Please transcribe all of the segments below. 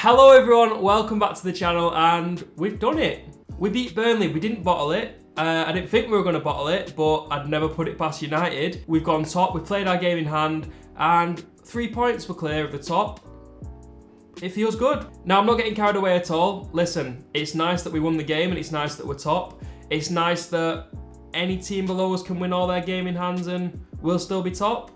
Hello everyone, welcome back to the channel, and we've done it. We beat Burnley. We didn't bottle it. I didn't think we were going to bottle it, but I'd never put it past United. We've gone top, we've played our game in hand, and 3 points were clear of the top. It feels good. Now, I'm not getting carried away at all. Listen, it's nice that we won the game and it's nice that we're top. It's nice that any team below us can win all their game in hands and we'll still be top.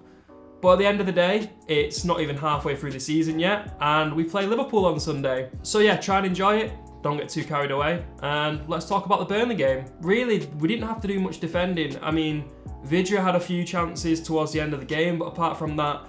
But at the end of the day, it's not even halfway through the season yet, and we play Liverpool on Sunday. So yeah, try and enjoy it. Don't get too carried away. And let's talk about the Burnley game. Really, we didn't have to do much defending. I mean, Vidra had a few chances towards the end of the game, but apart from that,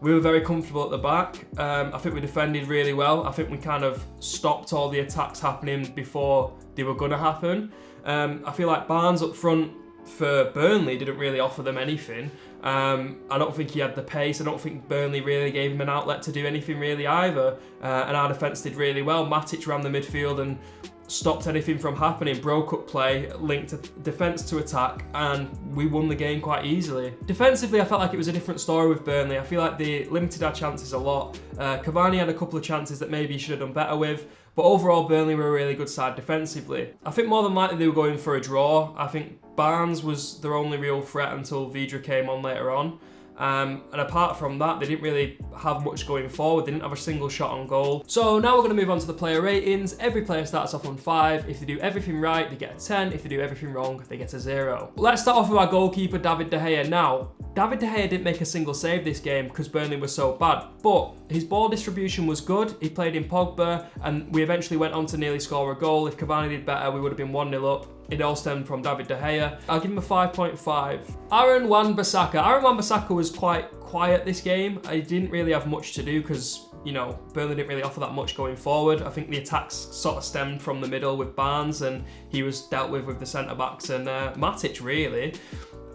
we were very comfortable at the back. I think we defended really well. I think we kind of stopped all the attacks happening before they were going to happen. I feel like Barnes up front for Burnley didn't really offer them anything. I don't think he had the pace. I don't think Burnley really gave him an outlet to do anything really either. And our defence did really well. Matic ran the midfield and stopped anything from happening, broke up play, linked defence to attack, and we won the game quite easily. Defensively, I felt like it was a different story with Burnley. I feel like they limited our chances a lot. Cavani had a couple of chances that maybe he should have done better with, but overall Burnley were a really good side defensively. I think more than likely they were going for a draw. I think Barnes was their only real threat until Vidra came on later on. And apart from that, they didn't really have much going forward. They didn't have a single shot on goal. So now we're going to move on to the player ratings. Every player starts off on 5. If they do everything right, they get a 10. If they do everything wrong, they get a 0. Let's start off with our goalkeeper, David De Gea. Now, David De Gea didn't make a single save this game because Burnley was so bad, but his ball distribution was good. He played in Pogba, and we eventually went on to nearly score a goal. If Cavani did better, we would have been 1-0 up. It all stemmed from David De Gea. I'll give him a 5.5. Aaron Wan-Bissaka. Aaron Wan-Bissaka was quite quiet this game. I didn't really have much to do because, you know, Burnley didn't really offer that much going forward. I think the attacks sort of stemmed from the middle with Barnes, and he was dealt with the centre-backs and Matic, really.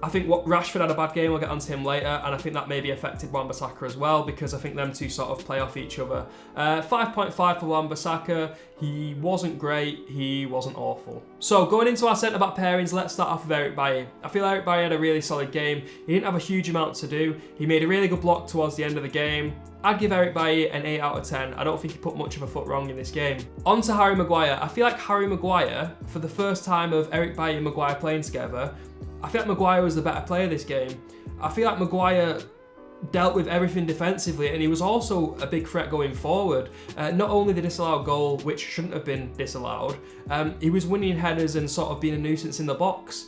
I think Rashford had a bad game, I'll get onto him later, and I think that maybe affected Wan-Bissaka as well because I think them two sort of play off each other. 5.5 for Wan-Bissaka. He wasn't great, he wasn't awful. So going into our centre-back pairings, let's start off with Eric Bailly. I feel Eric Bailly had a really solid game. He didn't have a huge amount to do. He made a really good block towards the end of the game. I'd give Eric Bailly an 8 out of 10. I don't think he put much of a foot wrong in this game. On to Harry Maguire. I feel like Harry Maguire, for the first time of Eric Bailly and Maguire playing together, I feel like Maguire was the better player this game. I feel like Maguire dealt with everything defensively, and he was also a big threat going forward. Not only the disallowed goal, which shouldn't have been disallowed, he was winning headers and sort of being a nuisance in the box.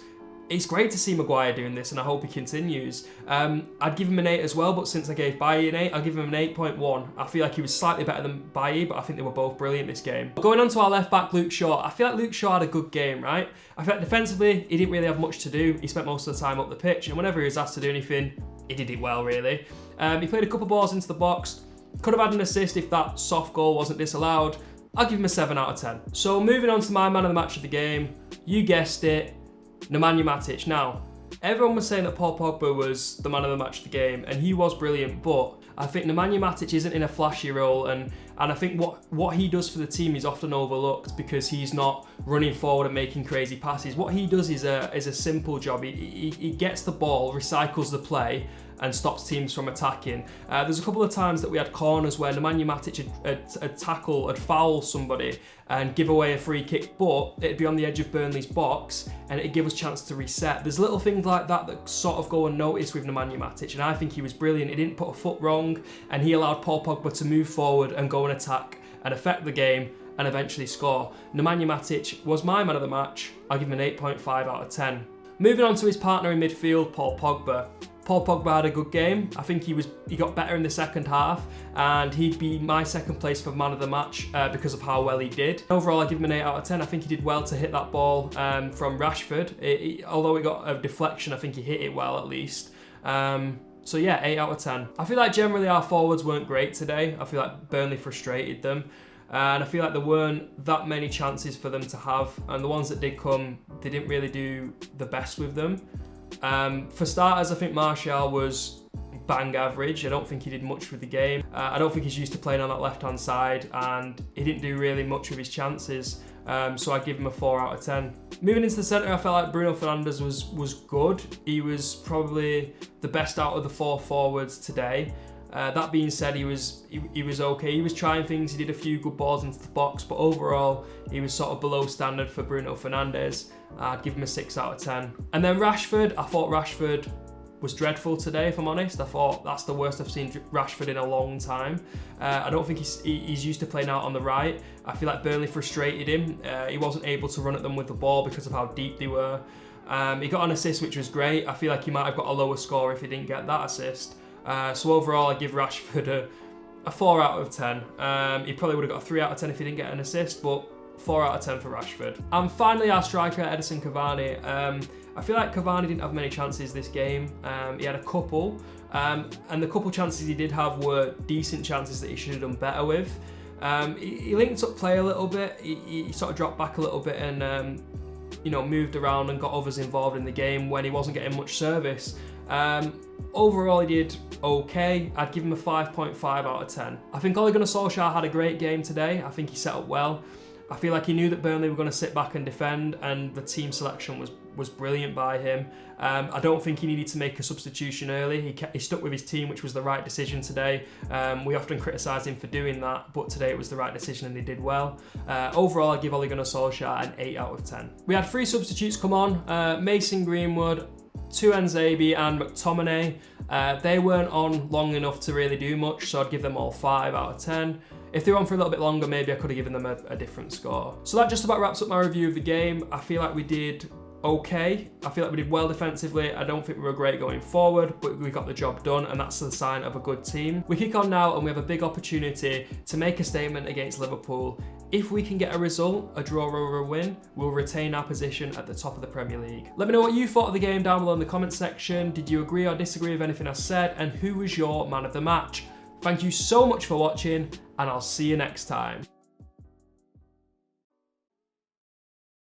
It's great to see Maguire doing this, and I hope he continues. I'd give him an 8 as well, but since I gave Bailly an 8, I'll give him an 8.1. I feel like he was slightly better than Bailly, but I think they were both brilliant this game. Going on to our left back, Luke Shaw. I feel like Luke Shaw had a good game, right? I feel like defensively, he didn't really have much to do. He spent most of the time up the pitch, and whenever he was asked to do anything, he did it well, really. He played a couple balls into the box. Could have had an assist if that soft goal wasn't disallowed. I'll give him a 7 out of 10. So moving on to my man of the match of the game, you guessed it, Nemanja Matic. Now, everyone was saying that Paul Pogba was the man of the match of the game, and he was brilliant, but I think Nemanja Matic isn't in a flashy role, and I think what he does for the team is often overlooked because he's not running forward and making crazy passes. What he does is a simple job. He gets the ball, recycles the play, and stops teams from attacking. There's a couple of times that we had corners where Nemanja Matic would foul somebody and give away a free kick, but it'd be on the edge of Burnley's box and it'd give us a chance to reset. There's little things like that that sort of go unnoticed with Nemanja Matic, and I think he was brilliant. He didn't put a foot wrong, and he allowed Paul Pogba to move forward and go and attack and affect the game and eventually score. Nemanja Matic was my man of the match. I'll give him an 8.5 out of 10. Moving on to his partner in midfield, Paul Pogba. Paul Pogba had a good game. I think he got better in the second half, and he'd be my second place for man of the match because of how well he did. Overall, I give him an 8 out of 10. I think he did well to hit that ball from Rashford. Although it got a deflection, I think he hit it well at least. So yeah, 8 out of 10. I feel like generally our forwards weren't great today. I feel like Burnley frustrated them. And I feel like there weren't that many chances for them to have. And the ones that did come, they didn't really do the best with them. For starters, I think Martial was bang average. I don't think he did much with the game. I don't think he's used to playing on that left-hand side, and he didn't do really much with his chances. So I give him a 4 out of 10. Moving into the centre, I felt like Bruno Fernandes was good. He was probably the best out of the 4 forwards today. That being said, he was okay. He was trying things. He did a few good balls into the box, but overall, he was sort of below standard for Bruno Fernandes. I'd give him a 6 out of 10. And then Rashford, I thought Rashford was dreadful today, if I'm honest. I thought that's the worst I've seen Rashford in a long time. I don't think he's used to playing out on the right. I feel like Burnley frustrated him. He wasn't able to run at them with the ball because of how deep they were. He got an assist, which was great. I feel like he might have got a lower score if he didn't get that assist. So overall, I give Rashford a 4 out of 10. He probably would have got a 3 out of 10 if he didn't get an assist, but 4 out of 10 for Rashford. And finally, our striker, Edinson Cavani. I feel like Cavani didn't have many chances this game. He had a couple, and the couple chances he did have were decent chances that he should have done better with. He linked up play a little bit. He sort of dropped back a little bit and moved around and got others involved in the game when he wasn't getting much service. Overall, he did okay. I'd give him a 5.5 out of 10. I think Ole Gunnar Solskjaer had a great game today. I think he set up well. I feel like he knew that Burnley were going to sit back and defend, and the team selection was brilliant by him. I don't think he needed to make a substitution early. He stuck with his team, which was the right decision today. We often criticise him for doing that, but today it was the right decision and he did well. Overall, I give Ole Gunnar Solskjaer an 8 out of 10. We had 3 substitutes come on. Mason Greenwood, Tuanzebe and McTominay. They weren't on long enough to really do much, so I'd give them all 5 out of 10. If they were on for a little bit longer, maybe I could have given them a different score. So that just about wraps up my review of the game. I feel like we did okay. I feel like we did well defensively. I don't think we were great going forward, but we got the job done, and that's the sign of a good team. We kick on now, and we have a big opportunity to make a statement against Liverpool. If we can get a result, a draw or a win, we'll retain our position at the top of the Premier League. Let me know what you thought of the game down below in the comment section. Did you agree or disagree with anything I said? And who was your man of the match? Thank you so much for watching, and I'll see you next time.